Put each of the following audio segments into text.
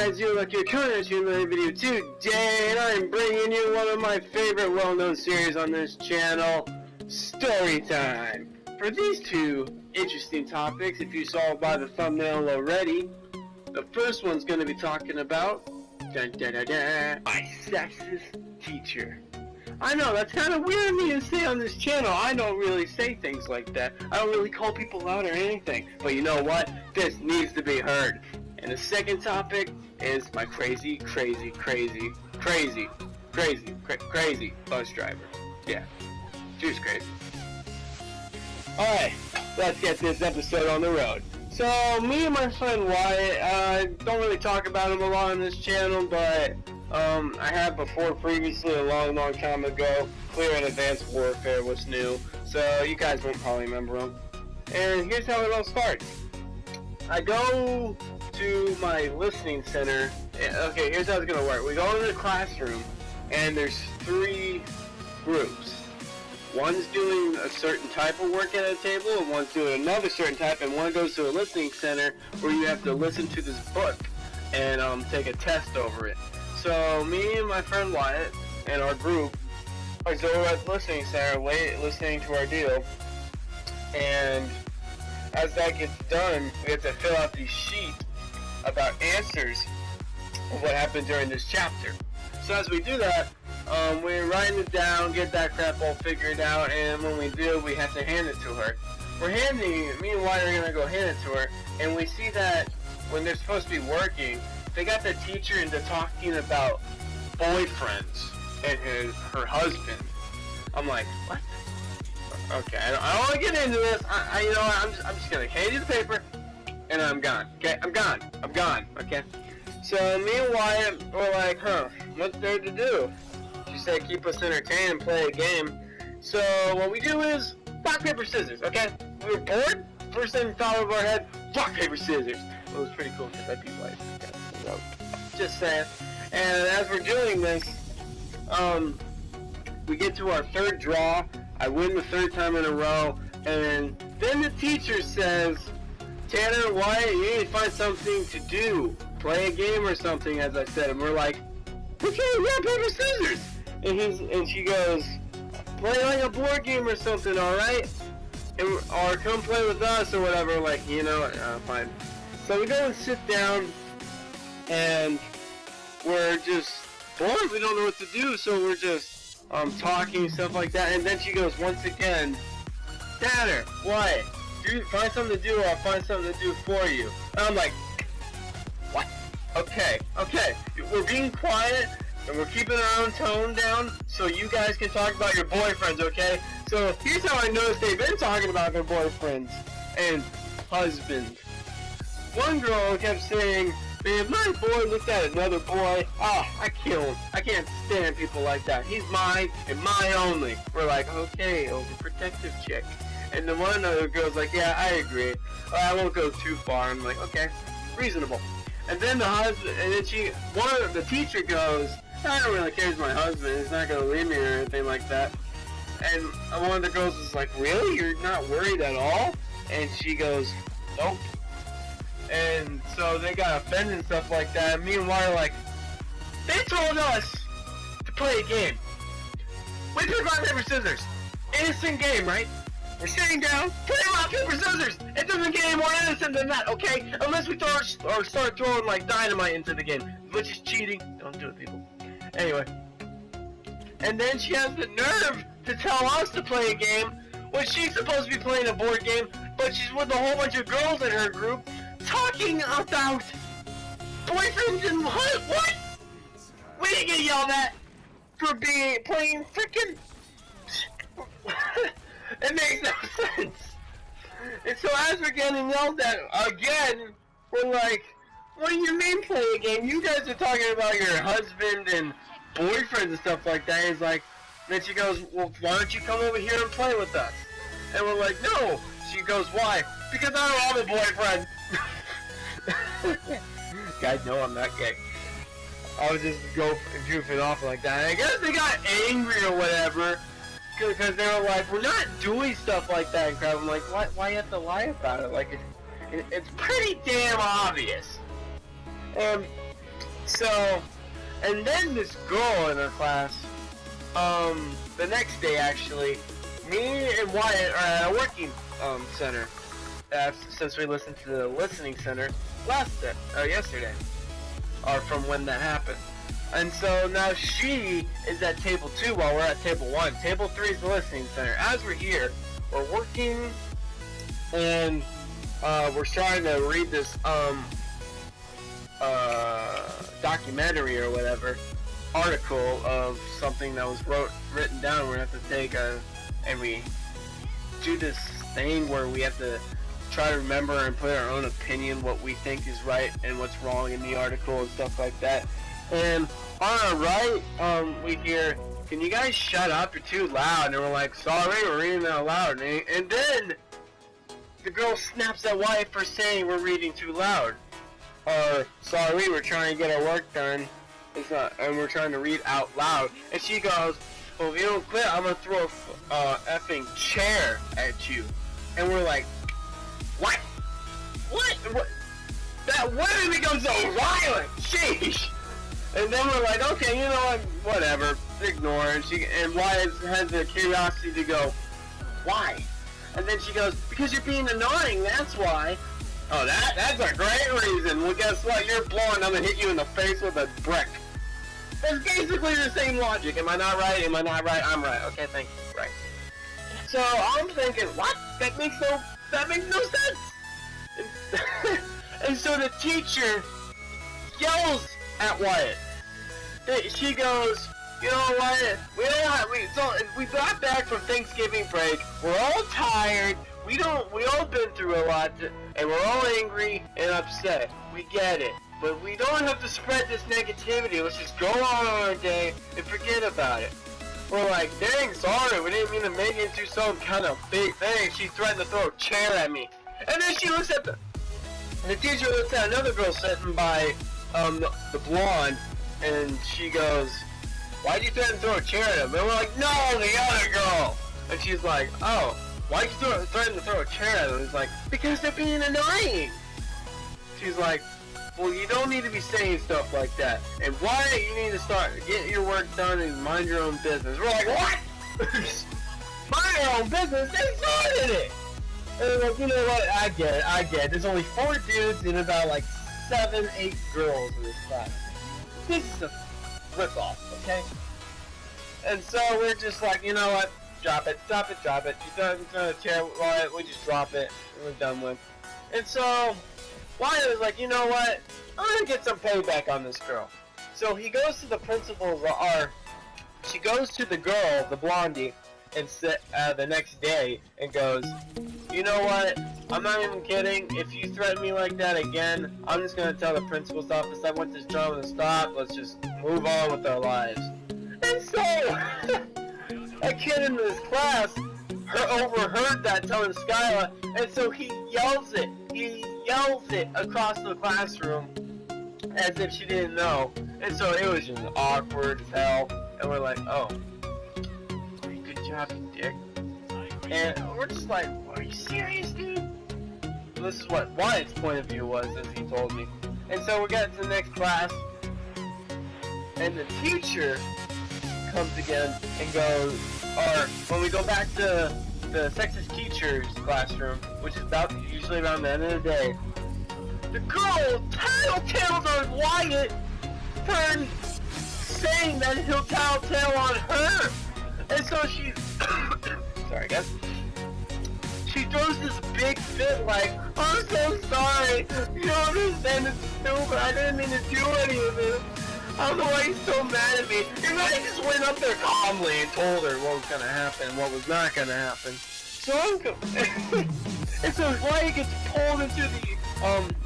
guys doing? Like, you're coming at you in another video today, and I'm bringing you one of my favorite well-known series on this channel, Story Time. For these two interesting topics, if you saw by the thumbnail already, the first one's going to be talking about my sexist teacher. I know, that's kind of weird of me to say on this channel. I don't really say things like that. I don't really call people out or anything. But you know what? This needs to be heard. And the second topic is my crazy bus driver. Yeah, she was crazy. Alright, let's get this episode on the road. So, me and my friend Wyatt, don't really talk about him a lot on this channel, but I have before previously a long time ago. Clear and Advanced Warfare was new, so you guys won't probably remember him. And here's how it all starts. I go to my listening center. Okay, here's how it's gonna work. We go into the classroom, and there's three groups. One's doing a certain type of work at a table, and one's doing another certain type, and one goes to a listening center where you have to listen to this book and take a test over it. So me and my friend Wyatt and our group are over at the listening center listening to our deal, and as that gets done, we have to fill out these sheets about answers of what happened during this chapter. So as we do that, we're writing it down, get that crap all figured out, and when we do, we have to hand it to her. Me and Wyatt are going to go hand it to her, and we see that when they're supposed to be working, they got the teacher into talking about boyfriends and her husband. I'm like, what? Okay, I don't want to get into this. You know what? I'm just gonna hand you the paper, and I'm gone. Okay, I'm gone. Okay. So me and Wyatt were like, what's there to do? She said, keep us entertained and play a game. So what we do is rock paper scissors. Okay. We were bored. First thing thought of our head, rock paper scissors. It was pretty cool because I'd be like, just saying. And as we're doing this, we get to our third draw. I win the third time in a row, and then the teacher says, Tanner, Wyatt, you need to find something to do. Play a game or something, as I said. And we're like, okay, rock, paper, scissors. And she goes, play like a board game or something, alright? Or come play with us or whatever. Like, you know, fine. So we go and sit down, and we're just bored. We don't know what to do, so we're just talking, stuff like that. And then she goes once again, Tanner, what? Find something to do, or I'll find something to do for you. And I'm like, what? Okay. We're being quiet, and we're keeping our own tone down, so you guys can talk about your boyfriends, okay? So here's how I noticed they've been talking about their boyfriends and husbands. One girl kept saying, man, my boy looked at another boy. I kill him. I can't stand people like that. He's mine and mine only. We're like, okay, overprotective chick. And the one other girl's like, yeah, I agree. I won't go too far. I'm like, okay, reasonable. And then the husband, and then the teacher goes, I don't really care, he's my husband. He's not gonna leave me or anything like that. And one of the girls was like, really? You're not worried at all? And she goes, nope. And so they got offended and stuff like that. And me and Wyatt are like, they told us to play a game. We play rock, paper, scissors. Innocent game, right? We're sitting down, playing rock, paper, scissors. It doesn't get any more innocent than that, okay? Unless we start throwing like dynamite into the game, which is cheating. Don't do it, people. Anyway. And then she has the nerve to tell us to play a game when she's supposed to be playing a board game, but she's with a whole bunch of girls in her group talking about boyfriends and what? We didn't get yelled at for playing freaking. It makes no sense. And so as we're getting yelled at again, we're like, what do you mean play a game? You guys are talking about your husband and boyfriends and stuff like that. He's like, then she goes, well, why don't you come over here and play with us? And we're like, no. She goes, why? Because I don't have a boyfriend. Guys know I'm not gay. I was just goofing off like that. And I guess they got angry or whatever, because they were like, we're not doing stuff like that and crap. I'm like, why you have to lie about it? Like, it's pretty damn obvious. So, and then this girl in our class, the next day actually, me and Wyatt are at a working center. Since we listened to the listening center yesterday, or from when that happened. And so now she is at table 2 while we're at table 1. Table 3 is the listening center. As we're here, we're working, and we're trying to read this documentary or whatever, article of something that was written down. We're gonna have to take and we do this thing where we have to try to remember and put our own opinion, what we think is right and what's wrong in the article and stuff like that. And on our right, we hear, "Can you guys shut up? You're too loud." And we're like, "Sorry, we're reading out loud." And then the girl snaps at Wyatt for saying we're reading too loud. Or, "Sorry, we're trying to get our work done. And we're trying to read out loud." And she goes, "Well, if you don't quit, I'm gonna throw a effing chair at you." And we're like, "What? What? That woman becomes so violent. Sheesh." And then we're like, "Okay, you know what? Whatever. Ignore it." And Wyatt has the curiosity to go, "Why?" And then she goes, "Because you're being annoying. That's why." "Oh, that's a great reason." "Well, guess what? You're blonde. I'm gonna hit you in the face with a brick." That's basically the same logic. Am I not right? Am I not right? I'm right. Okay, thank you. Right. So I'm thinking, what? That makes no sense. And so the teacher yells at Wyatt. She goes, "You know what? We got back from Thanksgiving break. We're all tired. We all been through a lot, and we're all angry and upset. We get it. But we don't have to spread this negativity. Let's just go on our day and forget about it." We're like, "Dang, sorry. We didn't mean to make it into some kind of big thing." She threatened to throw a chair at me. And then she looks at the teacher looks at another girl sitting by the blonde, and she goes, "Why'd you threaten to throw a chair at him?" And we're like, "No, the other girl." And she's like, "Oh, why'd you threaten to throw a chair at him?" He's like, "Because they're being annoying." She's like, "Well, you don't need to be saying stuff like that. And why you need to start getting your work done and mind your own business." We're like, "What?" Mind your own business? They started it. And we're like, "You know what? I get it. There's only 4 dudes and about like 7, 8 girls in this class. This is a rip-off, okay?" And so we're just like, "You know what? Drop it. You done a chair, Wyatt, we just drop it, and we're done with." And so Wyatt was like, "You know what? I'm gonna get some payback on this girl." So he goes to the principal's, or she goes to the girl, the blondie, and the next day and goes, "You know what? I'm not even kidding. If you threaten me like that again, I'm just gonna tell the principal's office I want this drama to stop. Let's just move on with our lives." And so a kid in this class overheard that telling Skyla, and so he yells it across the classroom as if she didn't know. And so it was just awkward as hell. And we're like, "Oh, good job, you dick." And we're just like, "Are you serious, dude?" Well, this is what Wyatt's point of view was, as he told me. And so we got to the next class, and the teacher comes again and goes, or when we go back to the sexist teacher's classroom, which is usually around the end of the day, the girl tattletales on Wyatt for saying that he'll tattletale on her. And so she, sorry guys, she throws this big fit like, "I'm so sorry, you don't understand, it's stupid, I didn't mean to do any of this. I don't know why he's so mad at me." And I just went up there calmly and told her what was going to happen and what was not going to happen. So and so Wyatt gets pulled into the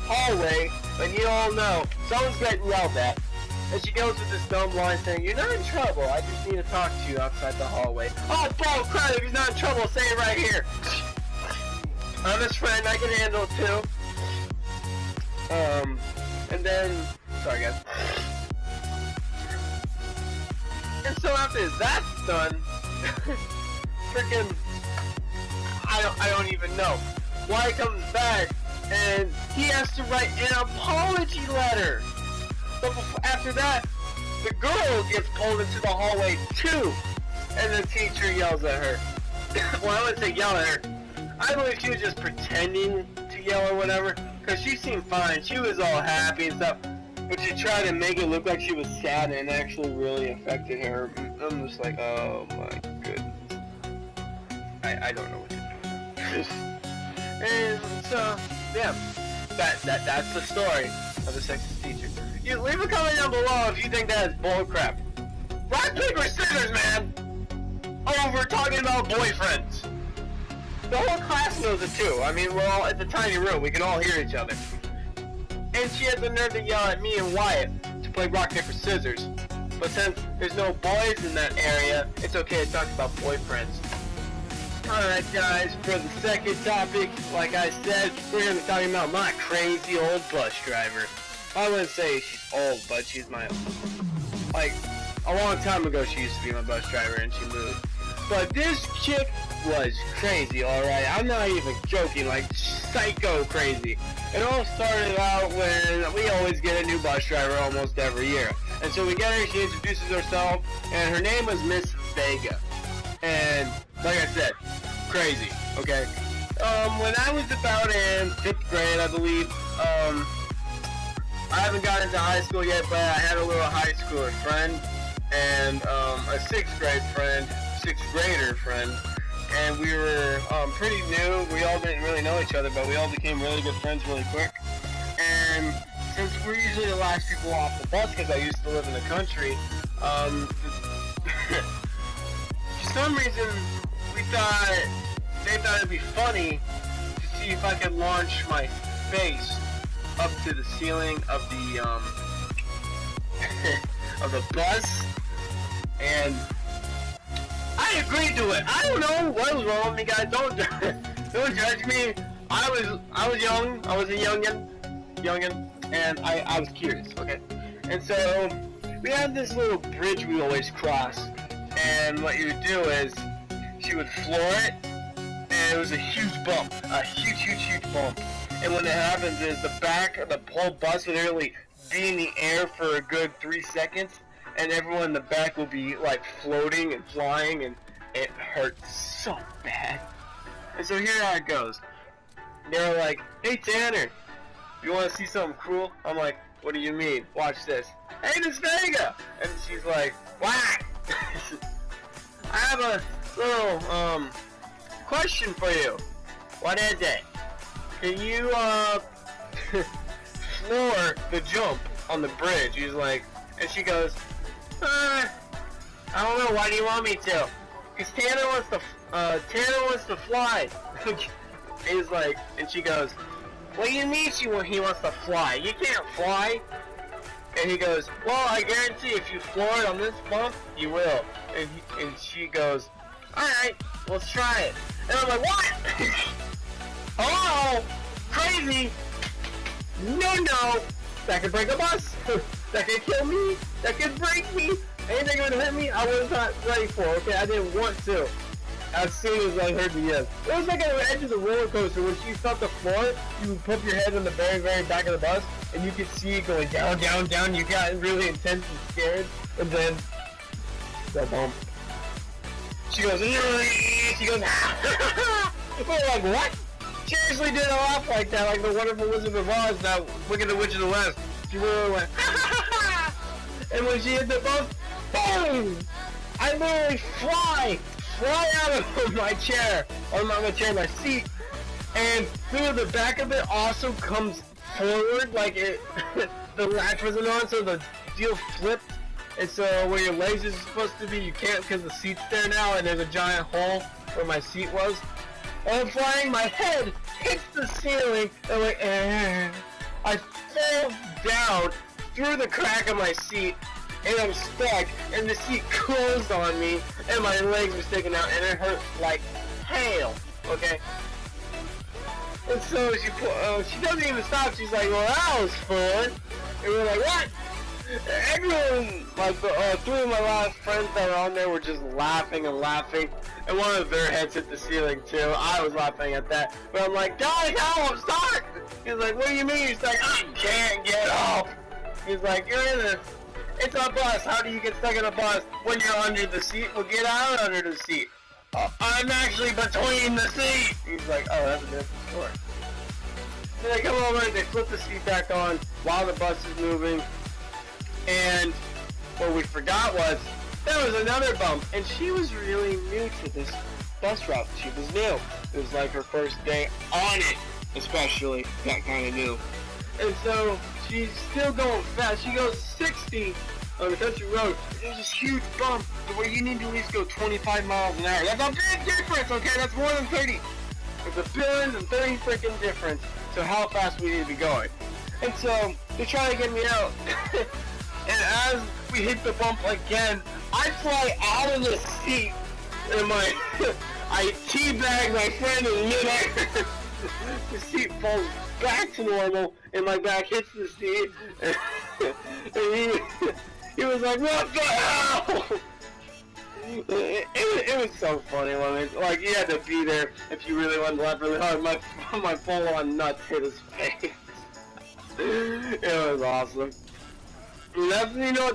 hallway, and you all know, someone's getting yelled at. And she goes with this dumb line saying, "You're not in trouble, I just need to talk to you outside the hallway." "Oh, bull crap, if he's not in trouble, say it right here." I'm his friend, I can handle it too. And then, sorry guys. And so after that's done, freaking, I don't even know. Wyatt comes back, and he has to write an apology letter. But after that, the girl gets pulled into the hallway too, and the teacher yells at her. Well, I wouldn't say yell at her. I believe she was just pretending to yell or whatever, because she seemed fine. She was all happy and stuff, but she tried to make it look like she was sad, and it actually really affected her. I'm just like, oh my goodness. I don't know what to do. And so, yeah, that's the story of the sexist teacher. You leave a comment down below if you think that is bullcrap. Rock, paper, scissors, man! Oh, we're talking about boyfriends. The whole class knows it too. I mean, we're all, it's a tiny room. We can all hear each other. And she had the nerve to yell at me and Wyatt to play rock, paper, scissors. But since there's no boys in that area, it's okay to talk about boyfriends. Alright guys, for the second topic, like I said, we're going to be talking about my crazy old bus driver. I wouldn't say she's old, but she's my, like, a long time ago she used to be my bus driver and she moved. But this chick was crazy, alright? I'm not even joking, like psycho crazy. It all started out when we always get a new bus driver almost every year. And so we get her, she introduces herself, and her name was Miss Vega. And like I said, crazy, okay? When I was about in 5th grade, I believe, I haven't gotten into high school yet, but I had a little high schooler friend, and a 6th grade friend, 6th grader friend, and we were pretty new. We all didn't really know each other, but we all became really good friends really quick. And since we're usually the last people off the bus, because I used to live in the country, for some reason they thought it'd be funny to see if I could launch my face up to the ceiling of the of the bus, and I agreed to it. I don't know what was wrong with me, guys. Don't judge me. I was young. I was a youngin, and I was curious. Okay, and so we had this little bridge we always cross, and what you would do is she would floor it, and it was a huge bump, a huge bump. And when it happens is the back of the whole bus would literally be in the air for a good 3 seconds, and everyone in the back will be like floating and flying, and it hurt so bad. And so here how it goes. They're like, hey Tanner, you want to see something cool? I'm like, what do you mean? Watch this. Hey, Miss Vega! And she's like, what? I have a little question for you. What is it? Can you floor the jump on the bridge? He's like, and she goes, I don't know. Why do you want me to? Because Tanner wants to fly. He's like, and she goes, what do you mean he wants to fly? You can't fly. And he goes, well, I guarantee if you floor it on this bump, you will. And she goes, alright, let's try it. And I'm like, what? Oh, crazy. No. That could break a bus. That could kill me. That could break me. Anything that would hit me, I was not ready for. Okay, I didn't want to. As soon as I heard the yes. It was like at the edge of the roller coaster. When she felt the floor, you would put your head in the very, very back of the bus, and you could see it going down. You got really intense and scared, and then the bump. She goes, we're like, what? She actually did a laugh like that, like the Wonderful Wizard of Oz, that Wicked the Witch of the West. She really went, and when she hit the bump, boom! I literally fly out of my chair, my seat, and through the back of it also comes forward, like it, the latch wasn't on, so the deal flipped, and so where your legs is supposed to be, you can't because the seat's there now, and there's a giant hole where my seat was. And I'm flying, my head hits the ceiling, and like, I fall down through the crack of my seat, and I'm stuck, and the seat closed on me, and my legs were sticking out, and it hurt like hell, okay? And so she doesn't even stop. She's like, well, that was fun. And we're like, what? Everyone, like, three of my last friends that were on there were just laughing and laughing. And one of their heads hit the ceiling, too. I was laughing at that. But I'm like, guys, how? I'm stuck. He's like, what do you mean? He's like, I can't get up. He's like, it's a bus. How do you get stuck in a bus when you're under the seat? Well, get out under the seat. I'm actually between the seat. He's like, oh, that's a different story. So they come over and they flip the seat back on while the bus is moving. And what we forgot was there was another bump, and she was really new to this bus route. She was new. It was like her first day on it, especially. Got kind of new. And so she's still going fast. She goes 60 on the country road. There's this huge bump where you need to at least go 25 miles an hour. That's a big difference, okay? That's more than 30. There's a billion and 30 freaking difference to how fast we need to be going. And so they try to get me out. And as we hit the bump again, I fly out of the seat and I teabag my friend in midair. The seat falls back to normal and my back hits the seat. And he was like, what the hell? It was so funny. Like, you had to be there if you really wanted to laugh really hard. My full-on nuts hit his face. It was awesome. And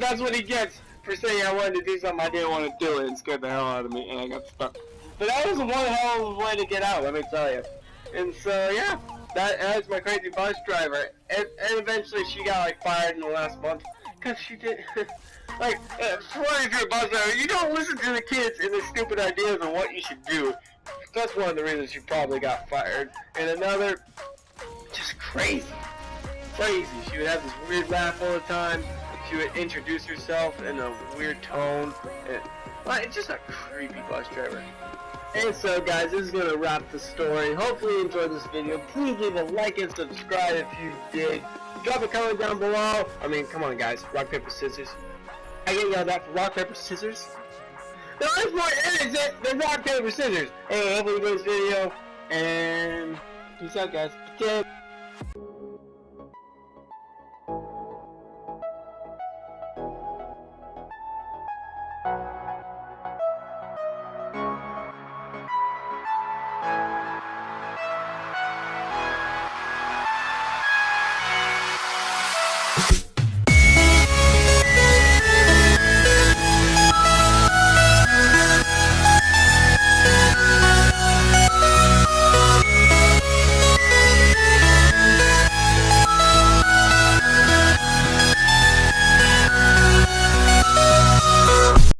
that's what he gets for saying I wanted to do something I didn't want to do it and scared the hell out of me and I got stuck. But that was one hell of a way to get out, let me tell you. And so, yeah, that's my crazy bus driver. And eventually she got, like, fired in the last month because she did... Like, if you're a bus driver, you don't listen to the kids and their stupid ideas on what you should do. That's one of the reasons she probably got fired. And another, just crazy. She would have this weird laugh all the time. She would introduce herself in a weird tone. And, like, just a creepy bus driver. And so, guys, this is going to wrap the story. Hopefully you enjoyed this video. Please leave a like and subscribe if you did. Drop a comment down below. I mean, come on, guys. Rock, paper, scissors. I get yelled at for rock, paper, scissors. The last part is it. The rock, paper, scissors. Hey, hopefully you enjoyed this video. And peace out, guys. Okay.